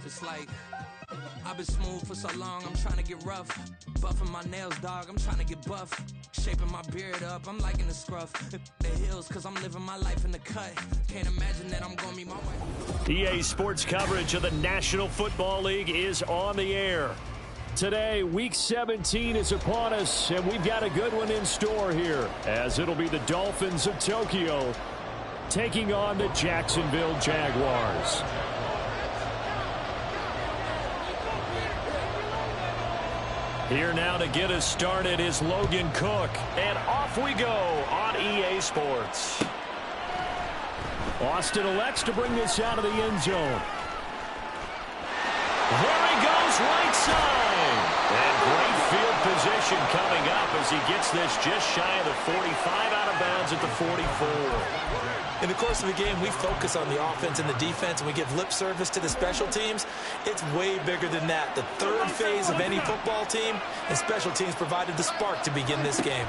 It's like I've been smooth for so long, I'm trying to get rough. Buffing my nails, dog, I'm trying to get buff. Shaping my beard up, I'm liking the scruff. The hills, cause I'm living my life in the cut. Can't imagine that I'm gonna be my wife. EA Sports coverage of the National Football League is on the air. Today, Week 17 is upon us, and we've got a good one in store here, as it'll be the Dolphins of Tokyo taking on the Jacksonville Jaguars. Here now to get us started is Logan Cook, and off we go on EA Sports. Austin elects to bring this out of the end zone. There he goes, right side. And great field position coming up as he gets this just shy of the 45, out of bounds at the 44. In the course of the game, we focus on the offense and the defense, and we give lip service to the special teams. It's way bigger than that. The third phase of any football team, and special teams provided the spark to begin this game.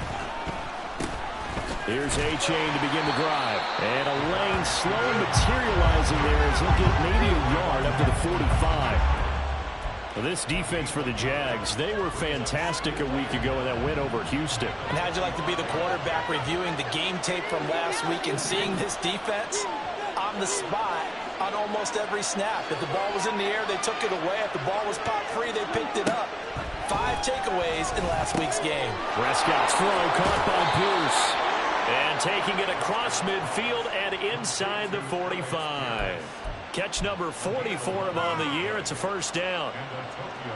Here's A-Chain to begin the drive. And a lane slow materializing there as he'll get maybe a yard up to the 45. Well, this defense for the Jags, they were fantastic a week ago in that win over Houston. And how'd you like to be the quarterback reviewing the game tape from last week and seeing this defense on the spot on almost every snap? If the ball was in the air, they took it away. If the ball was popped free, they picked it up. 5 takeaways in last week's game. Prescott's throw caught by Pierce. And taking it across midfield and inside the 45. Catch number 40 for him on the year. It's a first down.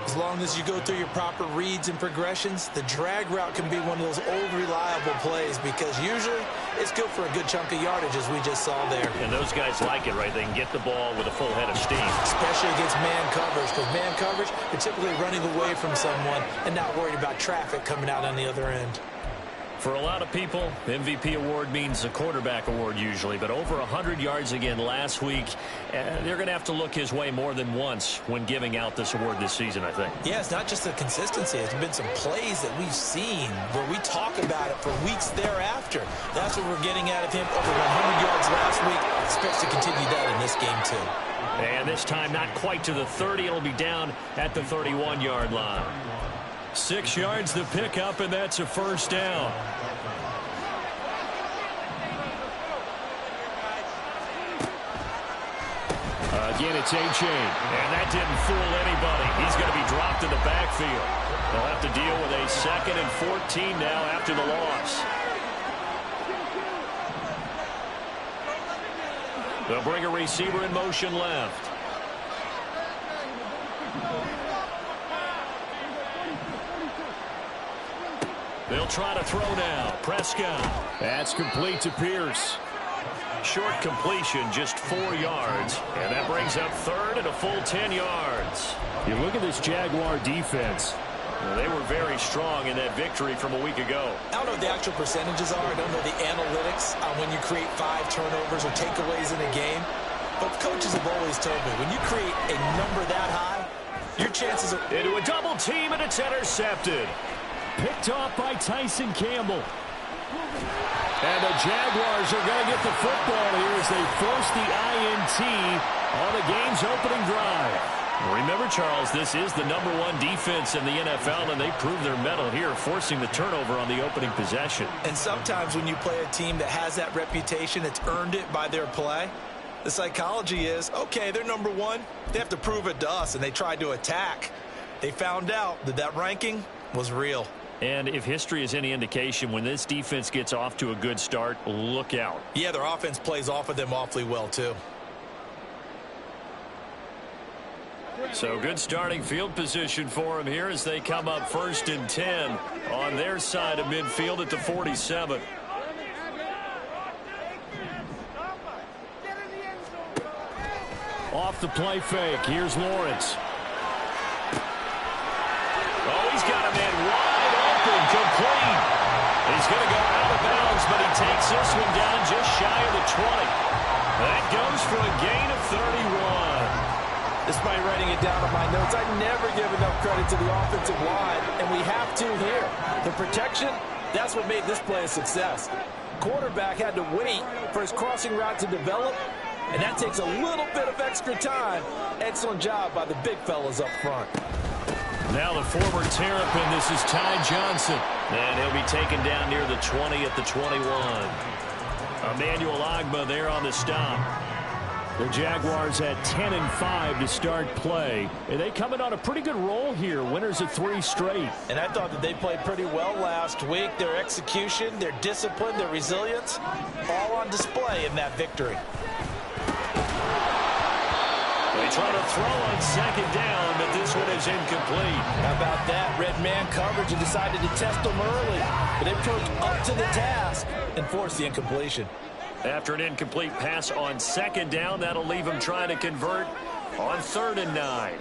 As long as you go through your proper reads and progressions, the drag route can be one of those old reliable plays because usually it's good for a good chunk of yardage, as we just saw there. And those guys like it, right? They can get the ball with a full head of steam. Especially against man coverage, because man coverage, they're typically running away from someone and not worried about traffic coming out on the other end. For a lot of people, MVP award means a quarterback award usually, but over 100 yards again last week. They're going to have to look his way more than once when giving out this award this season, I think. Yeah, it's not just the consistency. It's been some plays that we've seen where we talk about it for weeks thereafter. That's what we're getting out of him. Over 100 yards last week. Expects to continue that in this game, too. And this time not quite to the 30. It'll be down at the 31-yard line. 6 yards the pickup, and that's a first down. Again, it's A-Chain. And that didn't fool anybody. He's going to be dropped in the backfield. They'll have to deal with a 2nd and 14 now after the loss. They'll bring a receiver in motion left. They'll try to throw now. Prescott. That's complete to Pierce. Short completion, just 4 yards. And that brings up 3rd and a full 10 yards. You look at this Jaguar defense. Well, they were very strong in that victory from a week ago. I don't know what the actual percentages are. I don't know the analytics on when you create 5 turnovers or takeaways in a game. But coaches have always told me, when you create a number that high, your chances are... Into a double team, and it's intercepted. Picked off by Tyson Campbell. And the Jaguars are going to get the football here as they force the INT on the game's opening drive. Remember, Charles, this is the #1 defense in the NFL, and they proved their mettle here, forcing the turnover on the opening possession. And sometimes when you play a team that has that reputation, it's earned it by their play. The psychology is, okay, they're #1. They have to prove it to us, and they tried to attack. They found out that that ranking was real. And if history is any indication, when this defense gets off to a good start, look out. Yeah, their offense plays off of them awfully well, too. So good starting field position for them here as they come up 1st and 10 on their side of midfield at the 47. Off the play fake. Here's Lawrence. Oh, he's got a man wide open, complete. He's going to go out of bounds, but he takes this one down just shy of the 20. That goes for a gain of 31. Despite writing it down on my notes, I never give enough credit to the offensive line, and we have to here. The protection, that's what made this play a success. Quarterback had to wait for his crossing route to develop, and that takes a little bit of extra time. Excellent job by the big fellas up front. Now the former Terrapin, this is Ty Johnson. And he'll be taken down near the 20 at the 21. Emmanuel Ogbah there on the stop. The Jaguars at 10-5 to start play. And they come in on a pretty good roll here. Winners of 3 straight. And I thought that they played pretty well last week. Their execution, their discipline, their resilience, all on display in that victory. They try to throw on second down, but this one is incomplete. How about that? Red man coverage and decided to test them early. But they proved up to the task and forced the incompletion. After an incomplete pass on second down, that'll leave him trying to convert on 3rd and 9.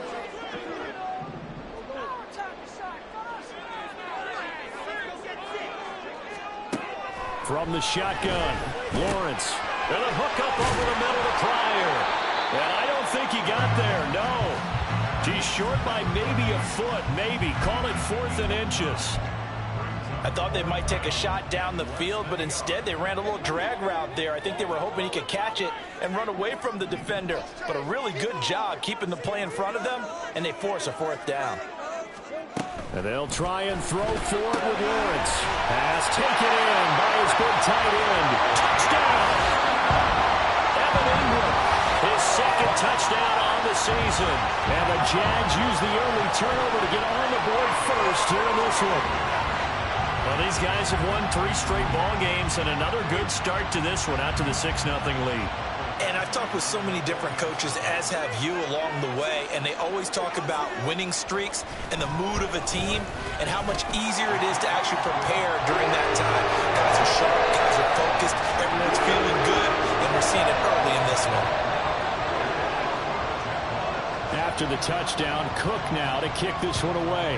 From the shotgun, Lawrence. And a hook up over the middle to Pryor. And I don't think he got there, no. He's short by maybe a foot, maybe. Call it 4th and inches. I thought they might take a shot down the field, but instead they ran a little drag route there. I think they were hoping he could catch it and run away from the defender. But a really good job keeping the play in front of them, and they force a 4th down. And they'll try and throw for it with Lawrence. Pass taken in by his big tight end. Touchdown! Evan Ingram, his 2nd touchdown on the season. And the Jags use the early turnover to get on the board first here in this one. Well, these guys have won 3 straight ball games, and another good start to this one, out to the 6-0 lead. And I've talked with so many different coaches, as have you, along the way, and they always talk about winning streaks and the mood of a team and how much easier it is to actually prepare during that time. Guys are sharp, guys are focused, everyone's feeling good, and we're seeing it early in this one. After the touchdown, Cook now to kick this one away.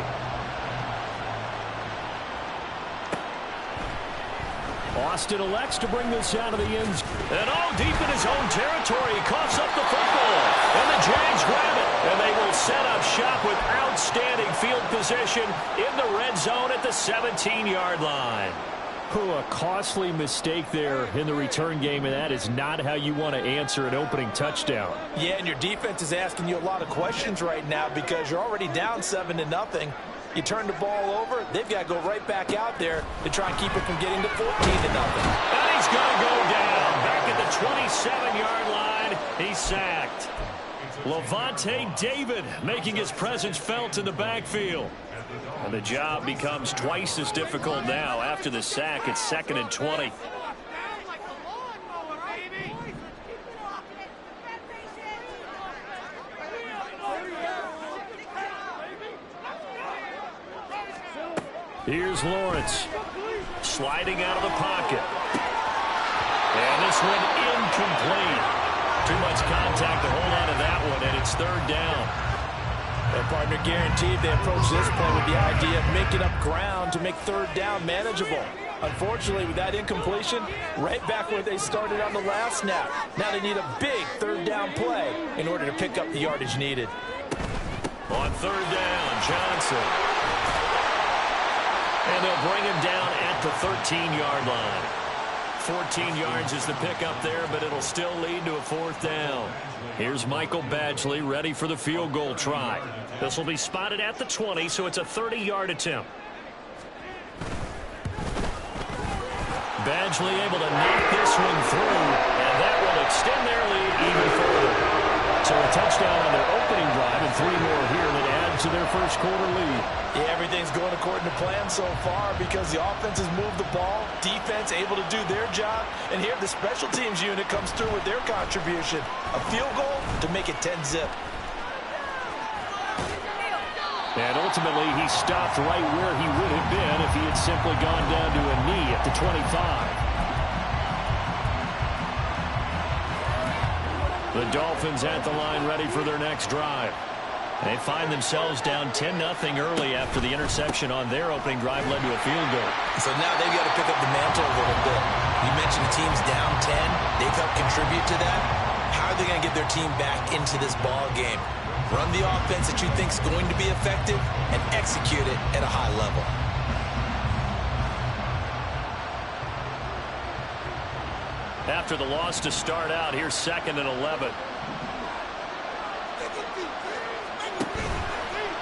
Austin elects to bring this out of the end zone. And deep in his own territory, he coughs up the football. And the Jags grab it. And they will set up shop with outstanding field position in the red zone at the 17-yard line. A costly mistake there in the return game, and that is not how you want to answer an opening touchdown. Yeah, and your defense is asking you a lot of questions right now because you're already down 7-0. You turn the ball over, they've got to go right back out there to try and keep it from getting to 14-0. And he's going to go down. Back at the 27-yard line, he's sacked. Levante David making his presence felt in the backfield. And the job becomes twice as difficult now after the sack. It's 2nd and 20. Here's Lawrence, sliding out of the pocket. And this one incomplete. Too much contact to hold on to that one, and it's 3rd down. And partner guaranteed they approach this play with the idea of making up ground to make 3rd down manageable. Unfortunately, with that incompletion, right back where they started on the last snap. Now they need a big 3rd down play in order to pick up the yardage needed. On 3rd down, Johnson. And they'll bring him down at the 13-yard line. 14 yards is the pickup there, but it'll still lead to a 4th down. Here's Michael Badgley ready for the field goal try. This will be spotted at the 20, so it's a 30-yard attempt. Badgley able to knock this one through, and that will extend their lead even further. So a touchdown on their opening drive and 3 more here that add to their first quarter lead. Yeah, everything's going according to plan so far because the offense has moved the ball, defense able to do their job, and here the special teams unit comes through with their contribution. A field goal to make it 10-zip. And ultimately, he stopped right where he would have been if he had simply gone down to a knee at the 25. The Dolphins at the line ready for their next drive. They find themselves down 10-0 early after the interception on their opening drive led to a field goal. So now they've got to pick up the mantle a little bit. You mentioned the team's down 10. They've helped contribute to that. How are they going to get their team back into this ball game? Run the offense that you think is going to be effective and execute it at a high level. After the loss to start out, here's 2nd and 11.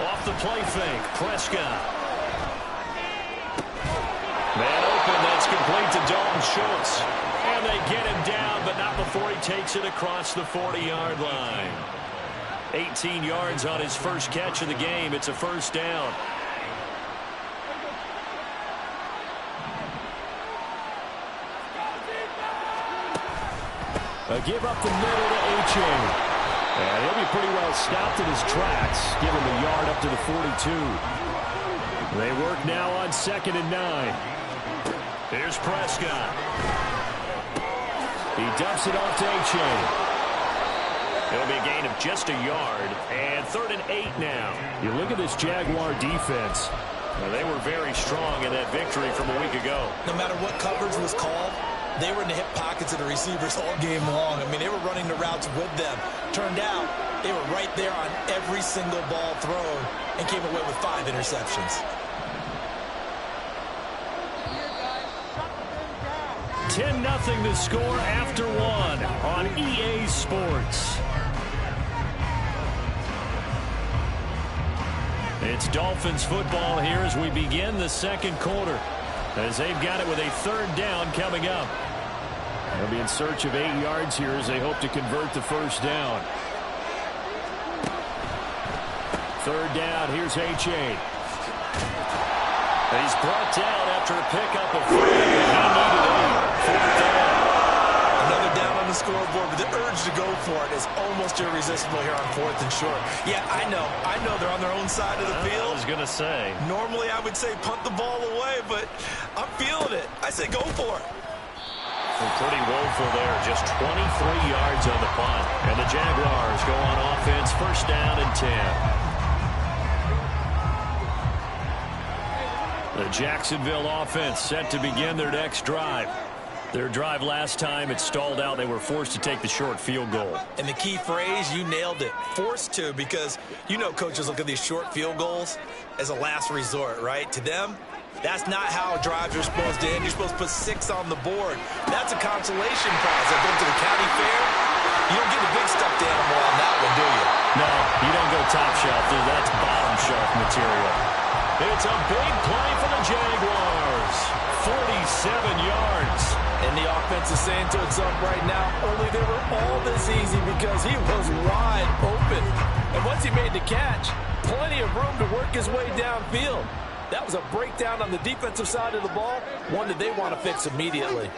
Off the play fake, Prescott. Man open, that's complete to Dalton Schultz. And they get him down, but not before he takes it across the 40-yard line. 18 yards on his first catch of the game. It's a first down. A give up the middle to A-Chain. And he'll be pretty well stopped in his tracks. Give him a yard up to the 42. They work now on 2nd and 9. Here's Prescott. He dumps it off to A-Chain. It'll be a gain of just a yard. And 3rd and 8 now. You look at this Jaguar defense. They were very strong in that victory from a week ago. No matter what coverage was called, they were in the hip pockets of the receivers all game long. I mean, they were running the routes with them. Turned out, they were right there on every single ball thrown and came away with 5 interceptions. 10-0 the score after 1 on EA Sports. It's Dolphins football here as we begin the second quarter, as they've got it with a 3rd down coming up. They'll be in search of 8 yards here as they hope to convert the first down. 3rd down, here's A-Chain. He's brought down after a pickup of 3. He needed 4th down. Another down on the scoreboard, but the urge to go for it is almost irresistible here on 4th and short. Yeah, I know they're on their own side of the field. I was going to say. Normally I would say punt the ball away, but I'm feeling it. I say go for it. Well, pretty woeful there. Just 23 yards on the punt. And the Jaguars go on offense, 1st down and 10. The Jacksonville offense set to begin their next drive. Their drive last time, it stalled out. They were forced to take the short field goal. And the key phrase, you nailed it, forced to, because you know coaches look at these short field goals as a last resort, right? To them, that's not how drives are supposed to end. You're supposed to put 6 on the board. That's a consolation prize. Like going to the county fair, you don't get the big stuffed animal on that one, do you? No, you don't go top shelf. That's bottom shelf material. It's a big play for the Jaguars. 47 yards. And the offense is saying to itself right now, only they were all this easy because he was wide open. And once he made the catch, plenty of room to work his way downfield. That was a breakdown on the defensive side of the ball, one that they want to fix immediately.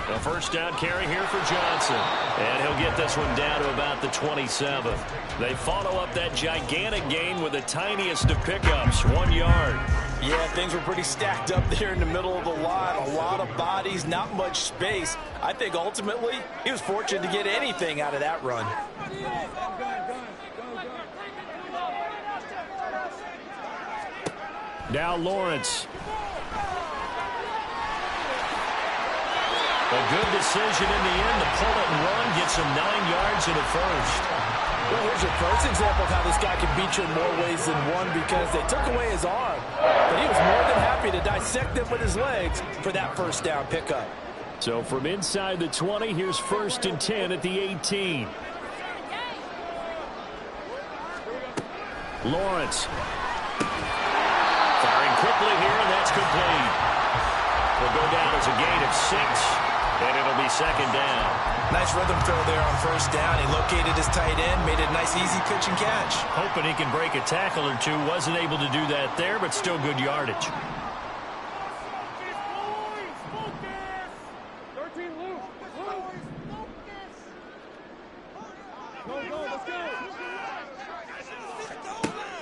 A 1st down carry here for Johnson. And he'll get this one down to about the 27. They follow up that gigantic gain with the tiniest of pickups, 1 yard. Yeah, things were pretty stacked up there in the middle of the line. A lot of bodies, not much space. I think ultimately he was fortunate to get anything out of that run. Now Lawrence. A good decision in the end to pull it and run, gets him 9 yards in the first. Well, here's your first example of how this guy can beat you in more ways than one, because they took away his arm. But he was more than happy to dissect them with his legs for that 1st down pickup. So from inside the 20, here's 1st and 10 at the 18. Lawrence. Firing quickly here, and that's complete. Will go down as a gain of 6. And it'll be 2nd down. Nice rhythm throw there on 1st down. He located his tight end, made it a nice, easy pitch and catch. Hoping he can break a tackle or two. Wasn't able to do that there, but still good yardage.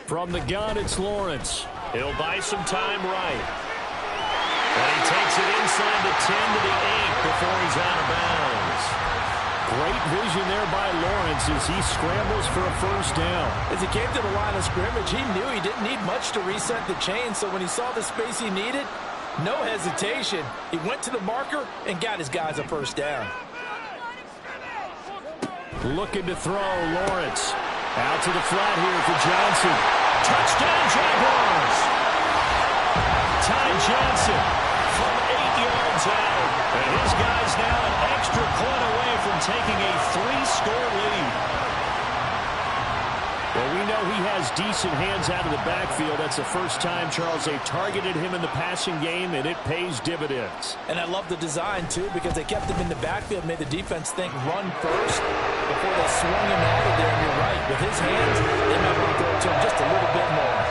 From the gun, it's Lawrence. He'll buy some time right. And he takes it inside the 10 to the 8 before he's out of bounds. Great vision there by Lawrence as he scrambles for a 1st down. As he came to the line of scrimmage, he knew he didn't need much to reset the chain, so when he saw the space he needed, no hesitation. He went to the marker and got his guys a 1st down. Looking to throw, Lawrence. Out to the flat here for Johnson. Touchdown, Jaguars! Ty Johnson from 8 yards out. And his guy's now an extra point away from taking a 3-score lead. Well, we know he has decent hands out of the backfield. That's the first time, Charles, they targeted him in the passing game, and it pays dividends. And I love the design, too, because they kept him in the backfield, made the defense think run first before they swung him out of there. And you're right. With his hands, they might want to throw it to him just a little bit more.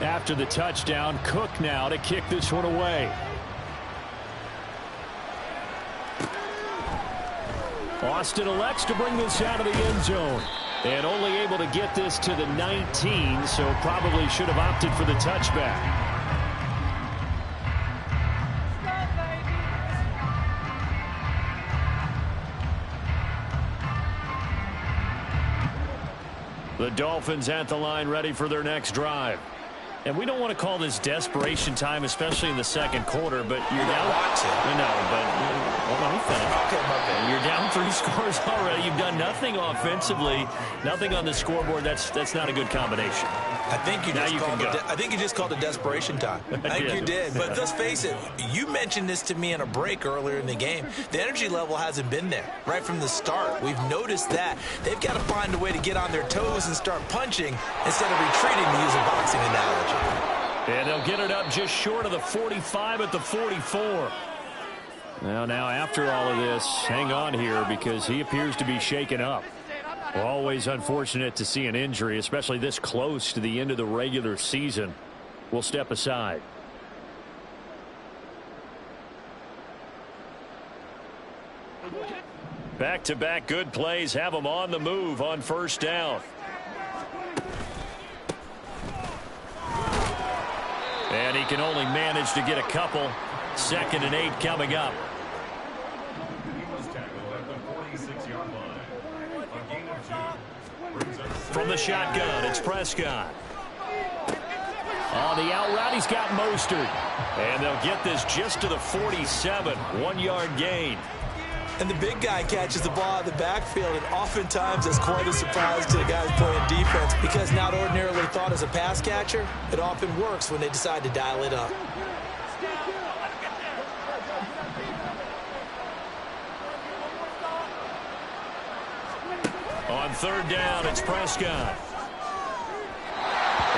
After the touchdown, Cook now to kick this one away. Austin elects to bring this out of the end zone. And only able to get this to the 19, so probably should have opted for the touchback. The Dolphins at the line ready for their next drive. And we don't want to call this desperation time, especially in the second quarter, but you're down. Let me finish. Okay, you're down 3 scores already. You've done nothing offensively, nothing on the scoreboard. That's not a good combination. I think you just called it desperation time. I think you did. But let's face it, you mentioned this to me in a break earlier in the game. The energy level hasn't been there right from the start. We've noticed that. They've got to find a way to get on their toes and start punching instead of retreating, to use a boxing analogy. And they'll get it up just short of the 45 at the 44. Now after all of this, hang on here because he appears to be shaken up. Always unfortunate to see an injury, especially this close to the end of the regular season. We'll step aside. Back-to-back good plays have them on the move on first down. And he can only manage to get a couple. 2nd and 8 coming up. From the shotgun, it's Prescott. On the out route, he's got Mostert. And they'll get this just to the 47. 1-yard gain. And the big guy catches the ball out of the backfield, and oftentimes it's quite a surprise to the guys playing defense because not ordinarily thought as a pass catcher, it often works when they decide to dial it up. On 3rd down, it's Prescott.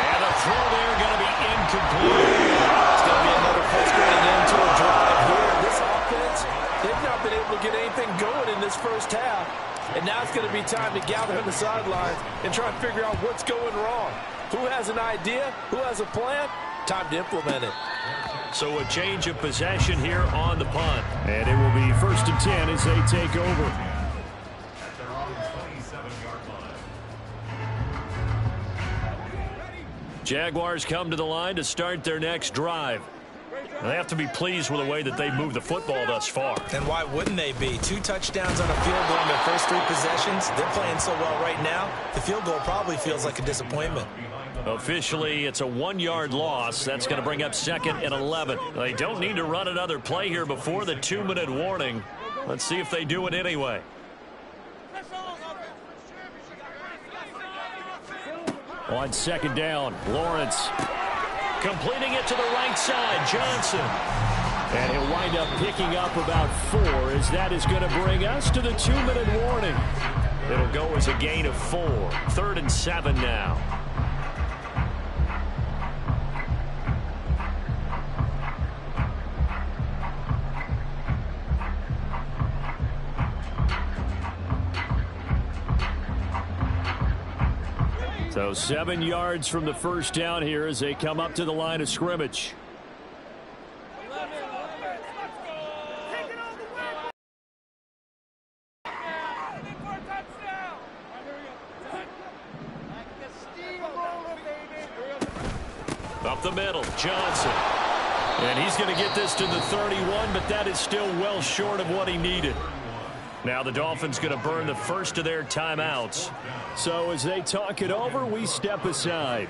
And a throw there going to be incomplete. It's going to be another place going into a drive here. This offense, they've not been able to get anything going in this first half. And now it's going to be time to gather on the sidelines and try and figure out what's going wrong. Who has an idea? Who has a plan? Time to implement it. So a change of possession here on the punt. And it will be 1st and 10 as they take over. Jaguars come to the line to start their next drive. They have to be pleased with the way that they've moved the football thus far. And why wouldn't they be? 2 touchdowns on a field goal in their first 3 possessions. They're playing so well right now, the field goal probably feels like a disappointment. Officially, it's a 1-yard loss. That's going to bring up 2nd and 11. They don't need to run another play here before the 2-minute warning. Let's see if they do it anyway. On 2nd down, Lawrence completing it to the right side, Johnson. And he'll wind up picking up about 4 as that is going to bring us to the 2-minute warning. It'll go as a gain of 4. 3rd and 7 now. So 7 yards from the first down here as they come up to the line of scrimmage. Up the middle, Johnson. And he's going to get this to the 31, but that is still well short of what he needed. Now the Dolphins going to burn the first of their timeouts. So as they talk it over, we step aside.